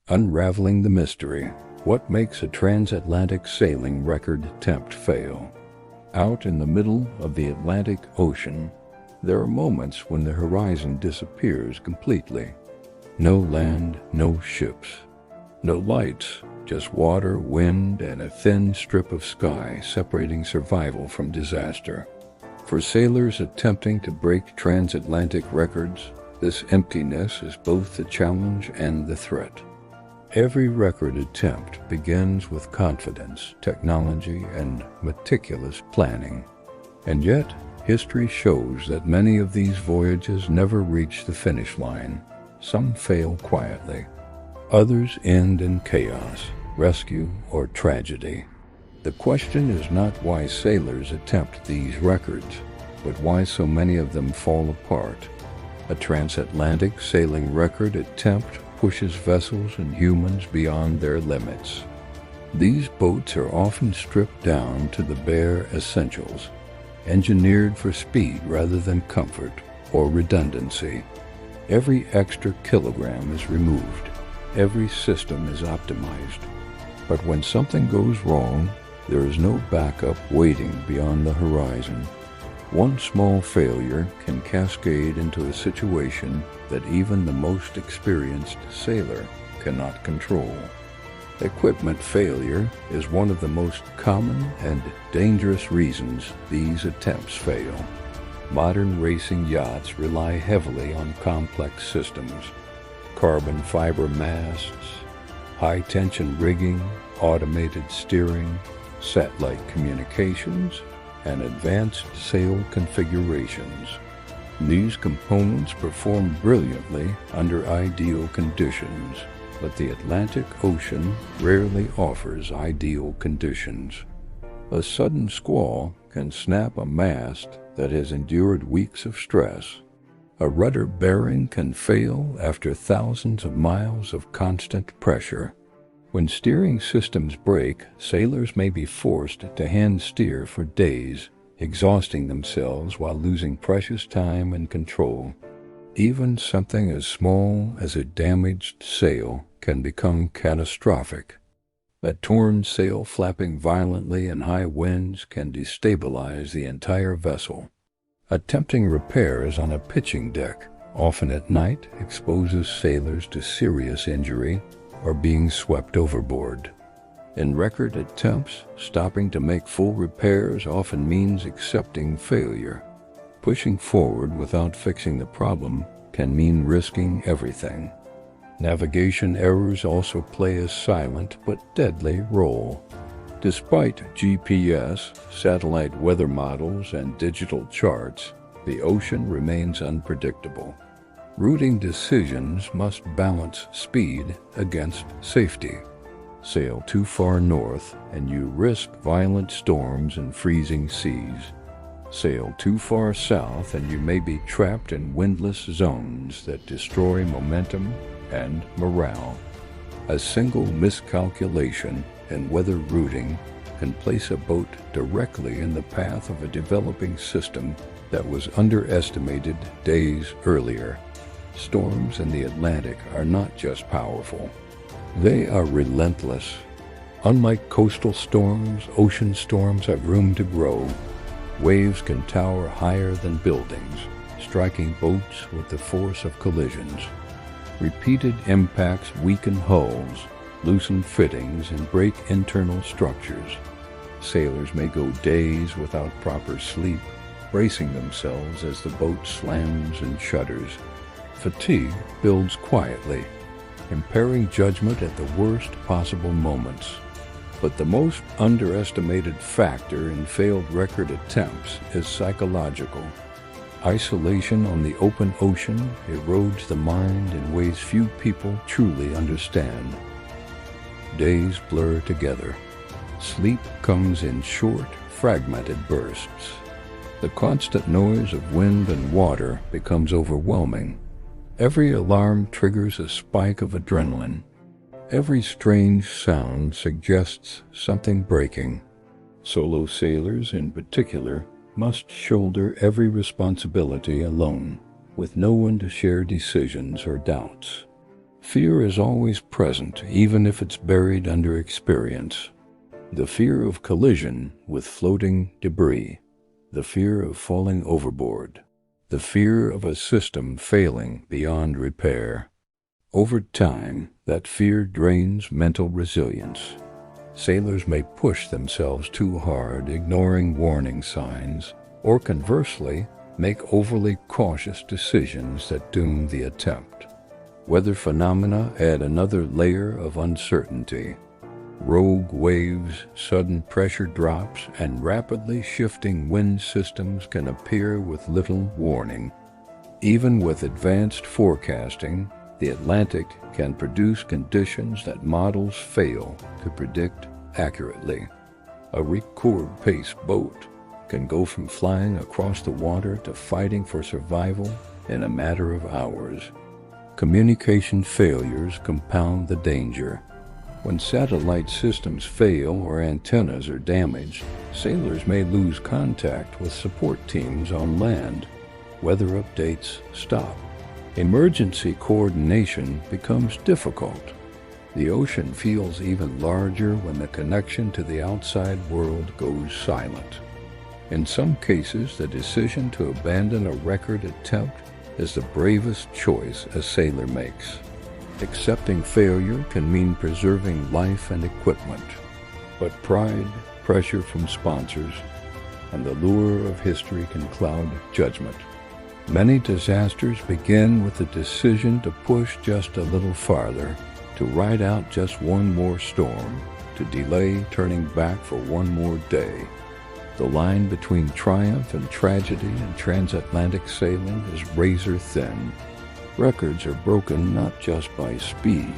Unraveling the mystery. What makes a transatlantic sailing record attempt fail? Out in the middle of the Atlantic Ocean, there are moments when the horizon disappears completely. No land, no ships, no lights, just water, wind, and a thin strip of sky separating survival from disaster. For sailors attempting to break transatlantic records, this emptiness is both the challenge and the threat. Every record attempt begins with confidence, technology, and meticulous planning. And yet, history shows that many of these voyages never reach the finish line. Some fail quietly. Others end in chaos, rescue, or tragedy. The question is not why sailors attempt these records, but why so many of them fall apart. A transatlantic sailing record attempt pushes vessels and humans beyond their limits. These boats are often stripped down to the bare essentials, engineered for speed rather than comfort or redundancy. Every extra kilogram is removed. Every system is optimized. But when something goes wrong, there is no backup waiting beyond the horizon. One small failure can cascade into a situation that even the most experienced sailor cannot control. Equipment failure is one of the most common and dangerous reasons these attempts fail. Modern racing yachts rely heavily on complex systems: carbon fiber masts, high-tension rigging, automated steering, satellite communications, and advanced sail configurations. These components perform brilliantly under ideal conditions, but the Atlantic Ocean rarely offers ideal conditions. A sudden squall can snap a mast that has endured weeks of stress. A rudder bearing can fail after thousands of miles of constant pressure. When steering systems break, sailors may be forced to hand steer for days, exhausting themselves while losing precious time and control. Even something as small as a damaged sail can become catastrophic. A torn sail flapping violently in high winds can destabilize the entire vessel. Attempting repairs on a pitching deck, often at night, exposes sailors to serious injury or being swept overboard. In record attempts, stopping to make full repairs often means accepting failure. Pushing forward without fixing the problem can mean risking everything. Navigation errors also play a silent but deadly role. Despite GPS, satellite weather models, and digital charts, the ocean remains unpredictable. Routing decisions must balance speed against safety. Sail too far north and you risk violent storms and freezing seas. Sail too far south and you may be trapped in windless zones that destroy momentum and morale. A single miscalculation in weather routing can place a boat directly in the path of a developing system that was underestimated days earlier. Storms in the Atlantic are not just powerful, they are relentless. Unlike coastal storms, ocean storms have room to grow. Waves can tower higher than buildings, striking boats with the force of collisions. Repeated impacts weaken hulls, loosen fittings, and break internal structures. Sailors may go days without proper sleep, bracing themselves as the boat slams and shudders. Fatigue builds quietly, impairing judgment at the worst possible moments. But the most underestimated factor in failed record attempts is psychological. Isolation on the open ocean erodes the mind in ways few people truly understand. Days blur together. Sleep comes in short, fragmented bursts. The constant noise of wind and water becomes overwhelming. Every alarm triggers a spike of adrenaline. Every strange sound suggests something breaking. Solo sailors, in particular, must shoulder every responsibility alone, with no one to share decisions or doubts. Fear is always present, even if it's buried under experience. The fear of collision with floating debris, the fear of falling overboard, the fear of a system failing beyond repair. Over time, that fear drains mental resilience. Sailors may push themselves too hard, ignoring warning signs, or conversely, make overly cautious decisions that doom the attempt. Weather phenomena add another layer of uncertainty. Rogue waves, sudden pressure drops, and rapidly shifting wind systems can appear with little warning. Even with advanced forecasting, the Atlantic can produce conditions that models fail to predict accurately. A record-paced boat can go from flying across the water to fighting for survival in a matter of hours. Communication failures compound the danger. When satellite systems fail or antennas are damaged, sailors may lose contact with support teams on land. Weather updates stop. Emergency coordination becomes difficult. The ocean feels even larger when the connection to the outside world goes silent. In some cases, the decision to abandon a record attempt is the bravest choice a sailor makes. Accepting failure can mean preserving life and equipment, but pride, pressure from sponsors, and the lure of history can cloud judgment. Many disasters begin with the decision to push just a little farther, to ride out just one more storm, to delay turning back for one more day. The line between triumph and tragedy in transatlantic sailing is razor thin. Records are broken not just by speed,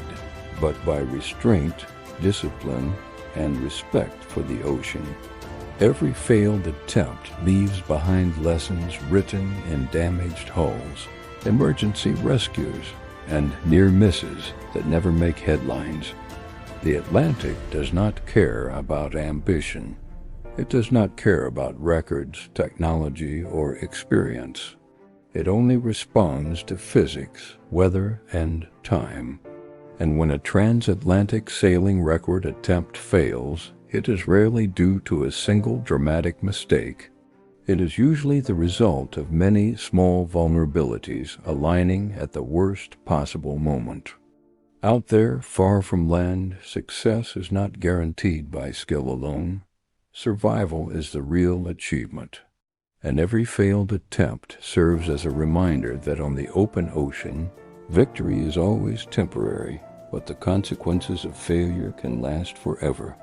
but by restraint, discipline, and respect for the ocean. Every failed attempt leaves behind lessons written in damaged hulls, emergency rescues, and near misses that never make headlines. The Atlantic does not care about ambition. It does not care about records, technology, or experience. It only responds to physics, weather, and time. And when a transatlantic sailing record attempt fails, it is rarely due to a single dramatic mistake. It is usually the result of many small vulnerabilities aligning at the worst possible moment. Out there, far from land, success is not guaranteed by skill alone. Survival is the real achievement. And every failed attempt serves as a reminder that on the open ocean, victory is always temporary, but the consequences of failure can last forever.